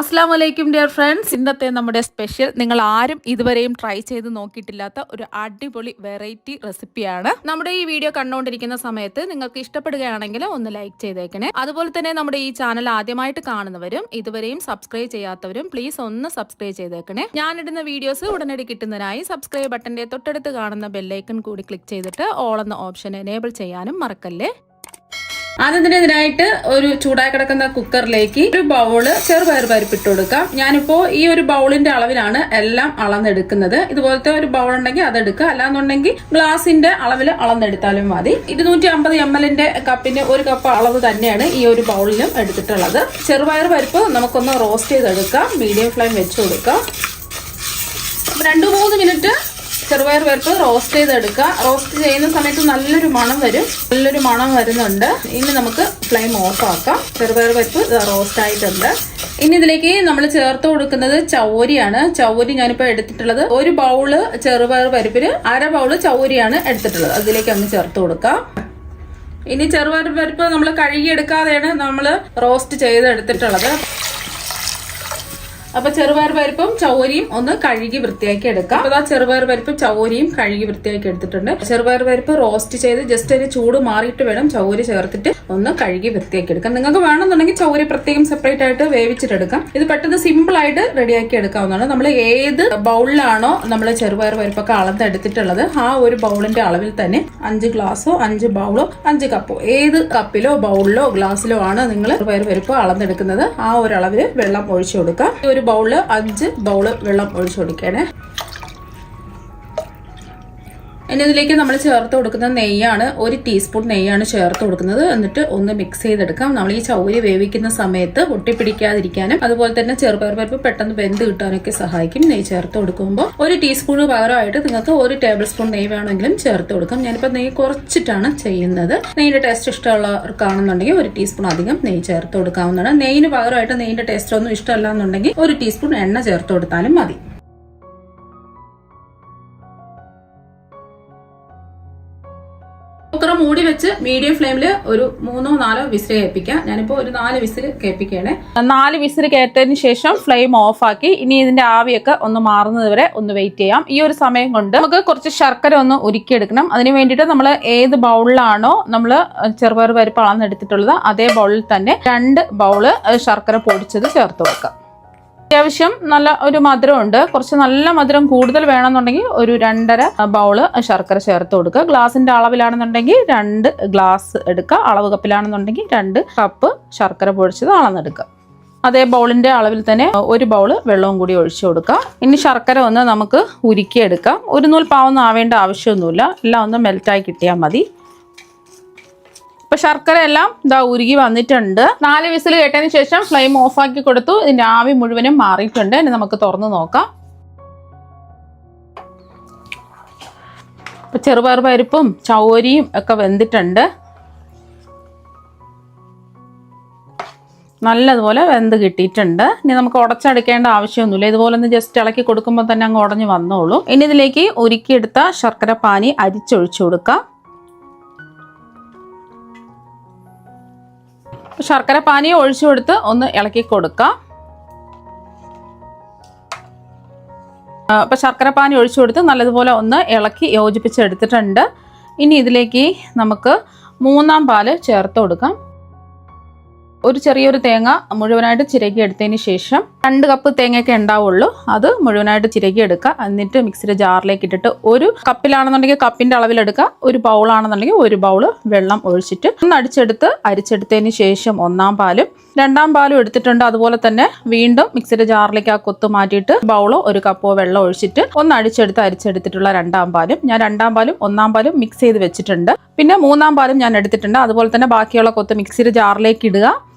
അസ്സലാമു അലൈക്കും dear friends. ഇന്നത്തെ നമ്മുടെ സ്പെഷ്യൽ നിങ്ങൾ ആരും ഇതുവരെയും ട്രൈ ചെയ്ത് നോക്കിയിട്ടില്ലാത്ത ഒരു അടിപൊളി വെറൈറ്റി റെസിപ്പിയാണ്. നമ്മുടെ ഈ വീഡിയോ കണ്ടുകൊണ്ടിരിക്കുന്ന സമയത്ത് നിങ്ങൾക്ക് ഇഷ്ടപ്പെടുകയാണെങ്കിൽ ഒന്ന് ലൈക്ക് ചെയ്തേക്കണേ. അതുപോലെ തന്നെ നമ്മുടെ ഈ ചാനൽ ആദ്യമായിട്ട് കാണുന്നവരും ഇതുവരെയും സബ്സ്ക്രൈബ് ചെയ്യാത്തവരും പ്ലീസ് ഒന്ന് സബ്സ്ക്രൈബ് ചെയ്തേക്കണേ. ഞാനിടുന്ന വീഡിയോസ് ഉടനടി കിട്ടുന്നതിനായി സബ്സ്ക്രൈബ് ബട്ടന്റെ തൊട്ടടുത്ത് കാണുന്ന ബെല്ലൈക്കൺ കൂടി ക്ലിക്ക് ചെയ്തിട്ട് ഓൾ എന്ന ഓപ്ഷൻ എനേബിൾ ചെയ്യാനും മറക്കല്ലേ. അതിനായിട്ട് ഒരു ചൂടായി കിടക്കുന്ന കുക്കറിലേക്ക് ഒരു ബൗള് ചെറുപയർ പരിപ്പിട്ട് കൊടുക്കാം. ഞാനിപ്പോ ഈ ഒരു ബൗളിന്റെ അളവിലാണ് എല്ലാം അളന്നെടുക്കുന്നത്. ഇതുപോലത്തെ ഒരു ബൗൾ ഉണ്ടെങ്കിൽ അതെടുക്കുക, അല്ലാന്നുണ്ടെങ്കിൽ ഗ്ലാസിന്റെ അളവിൽ അളന്നെടുത്താലും മതി. 250 ml കപ്പിന്റെ ഒരു കപ്പ് അളവ് തന്നെയാണ് ഈ ഒരു ബൗളിലും എടുത്തിട്ടുള്ളത്. ചെറുപയർ പരിപ്പ് നമുക്കൊന്ന് റോസ്റ്റ് ചെയ്തെടുക്കാം. മീഡിയം ഫ്ലെയിം വെച്ച് കൊടുക്കാം. 2-3 മിനിറ്റ് ചെറുപയർ പരിപ്പ് റോസ്റ്റ് ചെയ്തെടുക്കുക. റോസ്റ്റ് ചെയ്യുന്ന സമയത്ത് നല്ലൊരു മണം വരും. നല്ലൊരു മണം വരുന്നുണ്ട്. ഇനി നമുക്ക് ഫ്ലെയിം ഓഫ് ആക്കാം. ചെറുപയർ പരിപ്പ് റോസ്റ്റ് ആയിട്ടുണ്ട്. ഇനി ഇതിലേക്ക് നമ്മൾ ചേർത്ത് കൊടുക്കുന്നത് ചൗരിയാണ്. ചൗരി ഞാനിപ്പോൾ എടുത്തിട്ടുള്ളത് ഒരു ബൗള് ചെറുപയർ പരിപ്പിന് 1/2 ബൗള് ചൗരിയാണ് എടുത്തിട്ടുള്ളത്. അതിലേക്ക് അങ്ങ് ചേർത്ത് കൊടുക്കാം. ഇനി ചെറുപയർ പരിപ്പ് നമ്മൾ കഴുകിയെടുക്കാതെയാണ് നമ്മൾ റോസ്റ്റ് ചെയ്തെടുത്തിട്ടുള്ളത്. അപ്പൊ ചെറുപയർ പരിപ്പും ചൗരിയും ഒന്ന് കഴുകി വൃത്തിയാക്കി എടുക്കാം. അപ്പൊ ചെറുപയർ പരിപ്പും ചൗരിയും കഴുകി വൃത്തിയാക്കി എടുത്തിട്ടുണ്ട്. ചെറുപയർ പരിപ്പ് റോസ്റ്റ് ചെയ്ത് ജസ്റ്റ് ഒരു ചൂട് മാറിയിട്ട് വേണം ചൗരി ചേർത്തിട്ട് ഒന്ന് കഴുകി വൃത്തിയാക്കി എടുക്കാം. നിങ്ങൾക്ക് വേണമെന്നുണ്ടെങ്കിൽ ചൗരി പ്രത്യേകം സെപ്പറേറ്റ് ആയിട്ട് വേവിച്ചിട്ടെടുക്കാം. ഇത് പെട്ടെന്ന് സിമ്പിൾ ആയിട്ട് റെഡിയാക്കി എടുക്കാവുന്നതാണ്. നമ്മൾ ഏത് ബൗളിലാണോ നമ്മൾ ചെറുപയർ പരിപ്പൊക്കെ അളന്നെടുത്തിട്ടുള്ളത് ആ ഒരു ബൗളിന്റെ അളവിൽ തന്നെ 5 ഗ്ലാസോ 5 ബൗളോ 5 കപ്പോ ഏത് കപ്പിലോ ബൗളിലോ ഗ്ലാസ്സിലോ ആണ് നിങ്ങൾ ചെറുപയർ പരിപ്പ് അളന്നെടുക്കുന്നത് ആ ഒരു അളവിൽ വെള്ളം ഒഴിച്ചു കൊടുക്കാം. ഈ ഒരു ബൗളില് 5 ബൗള് വെള്ളം ഒഴിച്ചു കൊടുക്കണേ. ഇനി ഇതിലേക്ക് നമ്മൾ ചേർത്ത് കൊടുക്കുന്ന നെയ്യാണ്. 1 ടീസ്പൂൺ നെയ്യാണ് ചേർത്ത് കൊടുക്കുന്നത്. എന്നിട്ട് ഒന്ന് മിക്സ് ചെയ്തെടുക്കാം. നമ്മൾ ഈ ചൗരി വേവിക്കുന്ന സമയത്ത് ഒട്ടിപ്പിടിക്കാതിരിക്കാനും അതുപോലെ തന്നെ ചെറുപയർ പരിപ്പ് പെട്ടെന്ന് വെന്ത് കിട്ടാനൊക്കെ സഹായിക്കും നെയ്യ് ചേർത്ത് കൊടുക്കുമ്പോൾ. 1 ടീസ്പൂണ് പകരമായിട്ട് നിങ്ങൾക്ക് 1 ടേബിൾ സ്പൂൺ നെയ്യ് വേണമെങ്കിലും ചേർത്ത് കൊടുക്കാം. ഞാനിപ്പോൾ നെയ്യ് കുറച്ചിട്ടാണ് ചെയ്യുന്നത്. നെയ്യിന്റെ ടേസ്റ്റ് ഇഷ്ടമുള്ളവർക്കാണെന്നുണ്ടെങ്കിൽ 1 ടീസ്പൂൺ അധികം നെയ്യ് ചേർത്ത് കൊടുക്കാവുന്നതാണ്. നെയ്യിന് പകരമായിട്ട് നെയ്യിന്റെ ടേസ്റ്റ് ഒന്നും ഇഷ്ടമല്ല എന്നുണ്ടെങ്കിൽ 1 ടീസ്പൂൺ എണ്ണ ചേർത്ത് കൊടുത്താലും മതി. കുക്കർ മൂടി വെച്ച് മീഡിയം ഫ്ലെയിമിൽ ഒരു 3-4 വിസിൽ കേൾപ്പിക്കാം. ഞാനിപ്പോ ഒരു 4 വിസിൽ കേൾപ്പിക്കുകയാണ്. 4 വിസിൽ കയറ്റതിന് ശേഷം ഫ്ലെയിം ഓഫ് ആക്കി ഇനി ഇതിന്റെ ആവിയൊക്കെ ഒന്ന് മാറുന്നത് വരെ ഒന്ന് വെയിറ്റ് ചെയ്യാം. ഈ ഒരു സമയം കൊണ്ട് നമുക്ക് കുറച്ച് ശർക്കര ഒന്ന് ഉരുക്കിയെടുക്കണം. അതിന് വേണ്ടിയിട്ട് നമ്മൾ ഏത് ബൗളിലാണോ നമ്മൾ ചെറുപയർ പരിപ്പ് അളന്നെടുത്തിട്ടുള്ളത് അതേ ബൗളിൽ തന്നെ 2 ബൗള് ശർക്കര പൊടിച്ചത് ചേർത്ത് വെക്കാം. അത്യാവശ്യം നല്ല ഒരു മധുരമുണ്ട്. കുറച്ച് നല്ല മധുരം കൂടുതൽ വേണമെന്നുണ്ടെങ്കിൽ ഒരു 2.5 ബൗള് ശർക്കര ചേർത്ത് കൊടുക്കുക. ഗ്ലാസിന്റെ അളവിലാണെന്നുണ്ടെങ്കിൽ 2 ഗ്ലാസ് എടുക്കുക. അളവ് കപ്പിലാണെന്നുണ്ടെങ്കിൽ 2 കപ്പ് ശർക്കര പൊടിച്ചത് അളന്നെടുക്കുക. അതേ ബൗളിന്റെ അളവിൽ തന്നെ 1 ബൗള് വെള്ളവും കൂടി ഒഴിച്ചു കൊടുക്കുക. ഇനി ശർക്കര ഒന്ന് നമുക്ക് ഉരുക്കിയെടുക്കാം. ഒരു നൂൽ പാവൊന്നും ആവേണ്ട ആവശ്യമൊന്നുമില്ല. എല്ലാം ഒന്ന് മെൽറ്റായി കിട്ടിയാൽ മതി. ഇപ്പൊ ശർക്കര എല്ലാം ഇതാ ഉരുകി വന്നിട്ടുണ്ട്. 4 വിസിൽ കേട്ടതിന് ശേഷം ഫ്ലെയിം ഓഫ് ആക്കി കൊടുത്തു. ഇതിന്റെ ആവി മുഴുവനും മാറിയിട്ടുണ്ട്. ഇനി നമുക്ക് തുറന്നു നോക്കാം. ഇപ്പൊ ചെറുപയർ പരിപ്പും ചൗരിയും ഒക്കെ വെന്തിട്ടുണ്ട്. നല്ലതുപോലെ വെന്ത് കിട്ടിയിട്ടുണ്ട്. ഇനി നമുക്ക് ഉടച്ചെടുക്കേണ്ട ആവശ്യമൊന്നുമില്ല. ഇതുപോലെ ഒന്ന് ജസ്റ്റ് ഇളക്കി കൊടുക്കുമ്പോൾ തന്നെ അങ്ങ് ഉടഞ്ഞു വന്നോളൂ. ഇനി ഇതിലേക്ക് ഉരുക്കിയെടുത്ത ശർക്കര പാനി അരിച്ചൊഴിച്ചു കൊടുക്കാം. ശർക്കര പാനി ഒഴിച്ചു കൊടുത്ത് ഒന്ന് ഇളക്കി കൊടുക്കാം. അപ്പൊ ശർക്കര പാനി ഒഴിച്ചു കൊടുത്ത് നല്ലതുപോലെ ഒന്ന് ഇളക്കി യോജിപ്പിച്ചെടുത്തിട്ടുണ്ട്. ഇനി ഇതിലേക്ക് നമുക്ക് 3-ാം പാല് ചേർത്ത് കൊടുക്കാം. ഒരു ചെറിയൊരു തേങ്ങ മുഴുവനായിട്ട് ചിരകി എടുത്തതിന് ശേഷം 2 കപ്പ് തേങ്ങയൊക്കെ ഉണ്ടാവുള്ളൂ. അത് മുഴുവനായിട്ട് ചിരകി എടുക്കുക. എന്നിട്ട് മിക്സിയുടെ ജാറിലേക്ക് ഇട്ടിട്ട് ഒരു കപ്പിലാണെന്നുണ്ടെങ്കിൽ കപ്പിന്റെ അളവിലെടുക്കുക. ഒരു ബൗളാണെന്നുണ്ടെങ്കിൽ 1 ബൗള് വെള്ളം ഒഴിച്ചിട്ട് ഒന്ന് അരിച്ചെടുത്തതിന് ശേഷം 1-ാം പാലും 2-ാം പാലും എടുത്തിട്ടുണ്ട്. അതുപോലെ തന്നെ വീണ്ടും മിക്സിയുടെ ജാറിലേക്ക് ആ കൊത്ത് മാറ്റിയിട്ട് ബൗളോ 1 കപ്പോ വെള്ളം ഒഴിച്ചിട്ട് ഒന്ന് അരിച്ചെടുത്തിട്ടുള്ള 2-ാം പാലും ഞാൻ 2-ാം പാലും 1-ാം പാലും മിക്സ് ചെയ്ത് വെച്ചിട്ടുണ്ട്. പിന്നെ 3-ാം പാലും ഞാൻ എടുത്തിട്ടുണ്ട്. അതുപോലെ തന്നെ ബാക്കിയുള്ള കൊത്ത് മിക്സിയുടെ ജാറിലേക്ക് ഇടുക.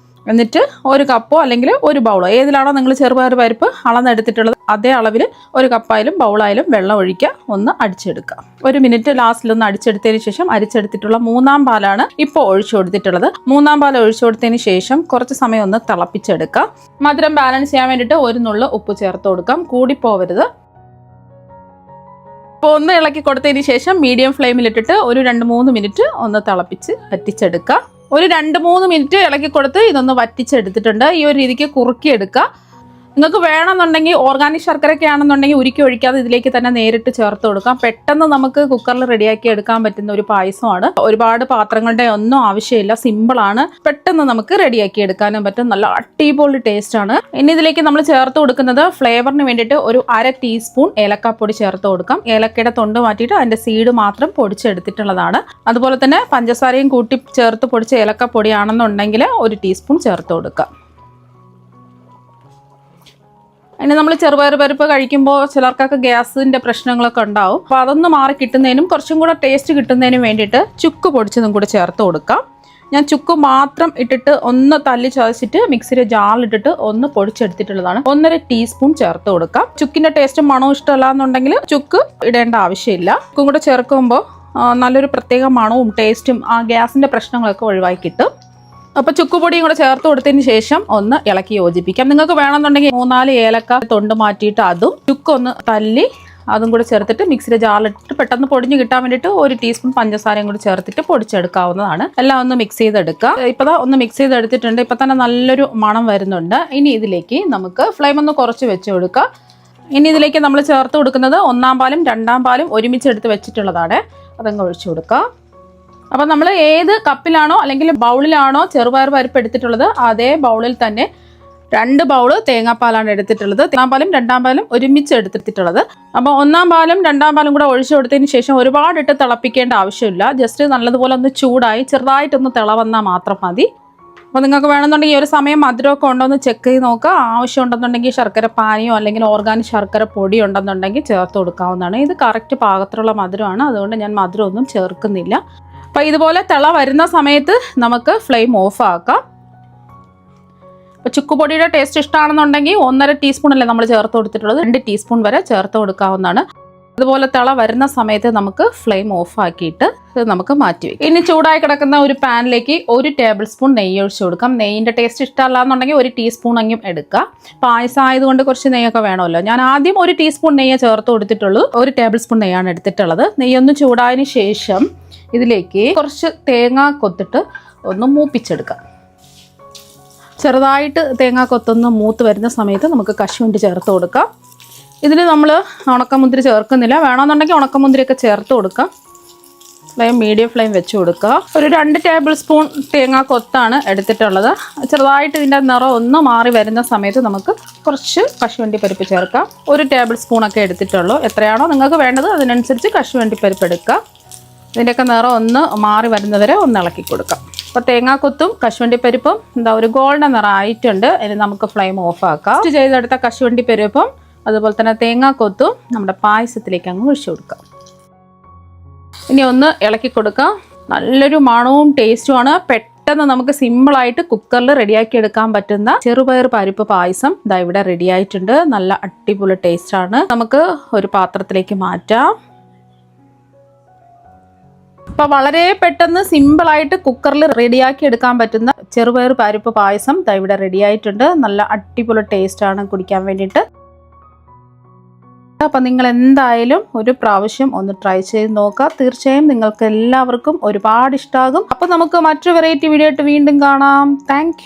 എന്നിട്ട് 1 കപ്പോ അല്ലെങ്കിൽ 1 ബൗളോ ഏതിലാണോ നിങ്ങൾ ചെറുപയർ പരിപ്പ് അളന്നെടുത്തിട്ടുള്ളത് അതേ അളവിൽ 1 കപ്പായാലും ബൗളായാലും വെള്ളം ഒഴിക്കുക. ഒന്ന് അടിച്ചെടുക്കുക. 1 മിനിറ്റ് ലാസ്റ്റിലൊന്ന് അടിച്ചെടുത്തതിന് ശേഷം അരിച്ചെടുത്തിട്ടുള്ള 3-ാം പാലാണ് ഇപ്പോൾ ഒഴിച്ചു കൊടുത്തിട്ടുള്ളത്. 3-ാം പാൽ ഒഴിച്ചു കൊടുത്തതിന് ശേഷം കുറച്ച് സമയം ഒന്ന് തിളപ്പിച്ചെടുക്കുക. മധുരം ബാലൻസ് ചെയ്യാൻ വേണ്ടിയിട്ട് 1 നുള്ള് ഉപ്പ് ചേർത്ത് കൊടുക്കാം. കൂടിപ്പോവരുത്. അപ്പോൾ ഒന്ന് ഇളക്കി കൊടുത്തതിന് ശേഷം മീഡിയം ഫ്ലെയിമിലിട്ടിട്ട് ഒരു 2-3 മിനിറ്റ് ഒന്ന് തിളപ്പിച്ച് വറ്റിച്ചെടുക്കുക. ഒരു 2-3 മിനിറ്റ് ഇളക്കി കൊടുത്ത് ഇതൊന്ന് വറ്റിച്ചെടുത്തിട്ടുണ്ട്. ഈ ഒരു രീതിക്ക് കുറുക്കിയെടുക്കുക. നിങ്ങൾക്ക് വേണമെന്നുണ്ടെങ്കിൽ ഓർഗാനിക് ശർക്കരയൊക്കെ ആണെന്നുണ്ടെങ്കിൽ ഉരുക്കി ഒഴിക്കാതെ ഇതിലേക്ക് തന്നെ നേരിട്ട് ചേർത്ത് കൊടുക്കാം. പെട്ടെന്ന് നമുക്ക് കുക്കറിൽ റെഡിയാക്കി എടുക്കാൻ പറ്റുന്ന ഒരു പായസമാണ്. ഒരുപാട് പാത്രങ്ങളുടെ ഒന്നും ആവശ്യമില്ല, സിമ്പിളാണ്, പെട്ടെന്ന് നമുക്ക് റെഡിയാക്കി എടുക്കാനും പറ്റും. നല്ല അടിപൊളി ടേസ്റ്റ് ആണ്. ഇനി ഇതിലേക്ക് നമ്മൾ ചേർത്ത് കൊടുക്കുന്നത് ഫ്ലേവറിന് വേണ്ടിയിട്ട് ഒരു 1/2 ടീസ്പൂൺ ഏലക്കാപ്പൊടി ചേർത്ത് കൊടുക്കാം. ഏലക്കയുടെ തൊണ്ട് മാറ്റിയിട്ട് അതിന്റെ സീഡ് മാത്രം പൊടിച്ചെടുത്തിട്ടുള്ളതാണ്. അതുപോലെ തന്നെ പഞ്ചസാരയും കൂട്ടി ചേർത്ത് പൊടിച്ച ഏലക്കാപ്പൊടിയാണെന്നുണ്ടെങ്കിൽ 1 ടീസ്പൂൺ ചേർത്ത് കൊടുക്കാം. ഇനി നമ്മൾ ചെറുപയർ പരിപ്പ് കഴിക്കുമ്പോൾ ചിലർക്കൊക്കെ ഗ്യാസിൻ്റെ പ്രശ്നങ്ങളൊക്കെ ഉണ്ടാവും. അപ്പോൾ അതൊന്ന് മാറി കിട്ടുന്നതിനും കുറച്ചും കൂടെ ടേസ്റ്റ് കിട്ടുന്നതിനും വേണ്ടിയിട്ട് ചുക്ക് പൊടിച്ചതും കൂടെ ചേർത്ത് കൊടുക്കാം. ഞാൻ ചുക്ക് മാത്രം ഇട്ടിട്ട് ഒന്ന് തല്ലി ചതച്ചിട്ട് മിക്സിയുടെ ജാറിലിട്ടിട്ട് ഒന്ന് പൊടിച്ചെടുത്തിട്ടുള്ളതാണ്. 1/2 ടീസ്പൂൺ ചേർത്ത് കൊടുക്കാം. ചുക്കിൻ്റെ ടേസ്റ്റും മണവും ഇഷ്ടമല്ല എന്നുണ്ടെങ്കിൽ ചുക്ക് ഇടേണ്ട ആവശ്യമില്ല. ചുക്കും കൂടെ ചേർക്കുമ്പോൾ നല്ലൊരു പ്രത്യേക മണവും ടേസ്റ്റും ആ ഗ്യാസിൻ്റെ പ്രശ്നങ്ങളൊക്കെ ഒഴിവാക്കി കിട്ടും. അപ്പോൾ ചുക്കുപൊടിയും കൂടെ ചേർത്ത് കൊടുത്തതിന് ശേഷം ഒന്ന് ഇളക്കി യോജിപ്പിക്കാം. നിങ്ങൾക്ക് വേണമെന്നുണ്ടെങ്കിൽ 3-4 ഏലക്ക തൊണ്ട് മാറ്റിയിട്ട് അതും ചുക്കൊന്ന് തല്ലി അതും കൂടെ ചേർത്തിട്ട് മിക്സിയുടെ ജാറിലിട്ട് പെട്ടെന്ന് പൊടിഞ്ഞ് കിട്ടാൻ വേണ്ടിയിട്ട് 1 ടീസ്പൂൺ പഞ്ചസാരയും കൂടി ചേർത്തിട്ട് പൊടിച്ചെടുക്കാവുന്നതാണ്. എല്ലാം ഒന്ന് മിക്സ് ചെയ്തെടുക്കുക. ഇപ്പോൾ ഒന്ന് മിക്സ് ചെയ്തെടുത്തിട്ടുണ്ട്. ഇപ്പം തന്നെ നല്ലൊരു മണം വരുന്നുണ്ട്. ഇനി ഇതിലേക്ക് നമുക്ക് ഫ്ലെയിം ഒന്ന് കുറച്ച് വെച്ച് കൊടുക്കുക. ഇനി ഇതിലേക്ക് നമ്മൾ ചേർത്ത് കൊടുക്കുന്നത് 1-ാം പാലും 2-ാം പാലും ഒരുമിച്ച് എടുത്ത് വെച്ചിട്ടുള്ളതാണ്. അതങ്ങ് ഒഴിച്ചു കൊടുക്കുക. അപ്പം നമ്മൾ ഏത് കപ്പിലാണോ അല്ലെങ്കിൽ ബൗളിലാണോ ചെറുപയർ പരിപ്പ് എടുത്തിട്ടുള്ളത് അതേ ബൗളിൽ തന്നെ 2 ബൗള് തേങ്ങാപ്പാലാണ് എടുത്തിട്ടുള്ളത്. 1-ാം പാലും 2-ാം പാലും ഒരുമിച്ച് എടുത്തിട്ടുള്ളത്. അപ്പോൾ 1-ാം പാലും 2-ാം പാലും കൂടെ ഒഴിച്ചു കൊടുത്തതിന് ശേഷം ഒരുപാടിട്ട് തിളപ്പിക്കേണ്ട ആവശ്യമില്ല. ജസ്റ്റ് നല്ലതുപോലെ ഒന്ന് ചൂടായി ചെറുതായിട്ടൊന്ന് തിള വന്നാൽ മാത്രം മതി. അപ്പോൾ നിങ്ങൾക്ക് വേണമെന്നുണ്ടെങ്കിൽ ഒരു സമയം മധുരമൊക്കെ ഉണ്ടോ എന്ന് ചെക്ക് ചെയ്ത് നോക്കുക. ആവശ്യം ഉണ്ടെന്നുണ്ടെങ്കിൽ ശർക്കര പാനിയോ അല്ലെങ്കിൽ ഓർഗാനിക് ശർക്കര പൊടി ഉണ്ടെന്നുണ്ടെങ്കിൽ ചേർത്ത് കൊടുക്കാവുന്നതാണ്. ഇത് കറക്റ്റ് പാകത്തിലുള്ള മധുരമാണ്, അതുകൊണ്ട് ഞാൻ മധുരമൊന്നും ചേർക്കുന്നില്ല. അപ്പോൾ ഇതുപോലെ തിള വരുന്ന സമയത്ത് നമുക്ക് ഫ്ലെയിം ഓഫ് ആക്കാം. അപ്പോൾ ചുക്കുപൊടിയുടെ ടേസ്റ്റ് ഇഷ്ടമാണെന്നുണ്ടെങ്കിൽ 1/2 ടീസ്പൂൺ അല്ലേ നമ്മൾ ചേർത്ത് കൊടുത്തിട്ടുള്ളത്, 2 ടീസ്പൂൺ വരെ ചേർത്ത് കൊടുക്കാവുന്നതാണ്. അതുപോലെ തിള വരുന്ന സമയത്ത് നമുക്ക് ഫ്ലെയിം ഓഫ് ആക്കിയിട്ട് നമുക്ക് മാറ്റി വയ്ക്കാം. ഇനി ചൂടായി കിടക്കുന്ന ഒരു പാനിലേക്ക് 1 ടേബിൾ സ്പൂൺ നെയ്യ് ഒഴിച്ച് കൊടുക്കാം. നെയ്യിൻ്റെ ടേസ്റ്റ് ഇഷ്ടമല്ല എന്നുണ്ടെങ്കിൽ 1 ടീസ്പൂൺ എങ്കിലും എടുക്കുക. പായസം ആയതുകൊണ്ട് കുറച്ച് നെയ്യൊക്കെ വേണമല്ലോ. ഞാൻ ആദ്യം 1 ടീസ്പൂൺ നെയ്യ് ചേർത്ത് കൊടുത്തിട്ടുള്ളൂ. 1 ടേബിൾ സ്പൂൺ നെയ്യാണ് എടുത്തിട്ടുള്ളത്. നെയ്യൊന്ന് ചൂടായതിന് ശേഷം ഇതിലേക്ക് കുറച്ച് തേങ്ങ കൊത്തിട്ട് ഒന്ന് മൂപ്പിച്ചെടുക്കാം. ചെറുതായിട്ട് തേങ്ങ കൊത്തൊന്ന് മൂത്ത് വരുന്ന സമയത്ത് നമുക്ക് കശുവണ്ടി ചേർത്ത് കൊടുക്കാം. ഇതിൽ നമ്മൾ ഉണക്കമുന്തിരി ചേർക്കുന്നില്ല. വേണമെന്നുണ്ടെങ്കിൽ ഉണക്കമുന്തിരിയൊക്കെ ചേർത്ത് കൊടുക്കാം. ഫ്ലെയിം മീഡിയം ഫ്ലെയിം വെച്ച് കൊടുക്കുക. ഒരു 2 ടേബിൾ സ്പൂൺ തേങ്ങ കൊത്താണ് എടുത്തിട്ടുള്ളത്. ചെറുതായിട്ട് ഇതിൻ്റെ നിറം ഒന്ന് മാറി വരുന്ന സമയത്ത് നമുക്ക് കുറച്ച് കശുവണ്ടി പരിപ്പ് ചേർക്കാം. 1 ടേബിൾ സ്പൂണൊക്കെ എടുത്തിട്ടുള്ളൂ. എത്രയാണോ നിങ്ങൾക്ക് വേണ്ടത് അതിനനുസരിച്ച് കശുവണ്ടി പരിപ്പ് എടുക്കുക. ഇതിൻ്റെയൊക്കെ നിറം ഒന്ന് മാറി വരുന്നവരെ ഒന്ന് ഇളക്കി കൊടുക്കാം. അപ്പോൾ തേങ്ങാക്കൊത്തും കശുവണ്ടി പരിപ്പും ഒരു ഗോൾഡൻ നിറം ആയിട്ടുണ്ട്. ഇനി നമുക്ക് ഫ്ലെയിം ഓഫ് ആക്കാം. ചെയ്തെടുത്ത കശുവണ്ടി പരിപ്പും അതുപോലെ തന്നെ തേങ്ങാക്കൊത്തും നമ്മുടെ പായസത്തിലേക്ക് അങ്ങ് ഒഴിച്ചു കൊടുക്കാം. ഇനി ഒന്ന് ഇളക്കി കൊടുക്കാം. നല്ലൊരു മണവും ടേസ്റ്റുമാണ്. പെട്ടെന്ന് നമുക്ക് സിമ്പിളായിട്ട് കുക്കറിൽ റെഡിയാക്കി എടുക്കാൻ പറ്റുന്ന ചെറുപയർ പരിപ്പ് പായസം ഇതാ ഇവിടെ റെഡി ആയിട്ടുണ്ട്. നല്ല അടിപൊളി ടേസ്റ്റാണ്. നമുക്ക് ഒരു പാത്രത്തിലേക്ക് മാറ്റാം. അപ്പോൾ വളരെ പെട്ടെന്ന് സിമ്പിളായിട്ട് കുക്കറിൽ റെഡിയാക്കി എടുക്കാൻ പറ്റുന്ന ചെറുപയർ പരിപ്പ് പായസം ദാ ഇവിടെ റെഡി ആയിട്ടുണ്ട്. നല്ല അടിപൊളി ടേസ്റ്റാണ് കുടിക്കാൻ വേണ്ടിയിട്ട്. അപ്പം നിങ്ങൾ എന്തായാലും ഒരു പ്രാവശ്യം ഒന്ന് ട്രൈ ചെയ്ത് നോക്കുക. തീർച്ചയായും നിങ്ങൾക്ക് എല്ലാവർക്കും ഒരുപാട് ഇഷ്ടമാകും. അപ്പോൾ നമുക്ക് മറ്റൊരു വെറൈറ്റി വീഡിയോ ആയിട്ട് വീണ്ടും കാണാം. താങ്ക്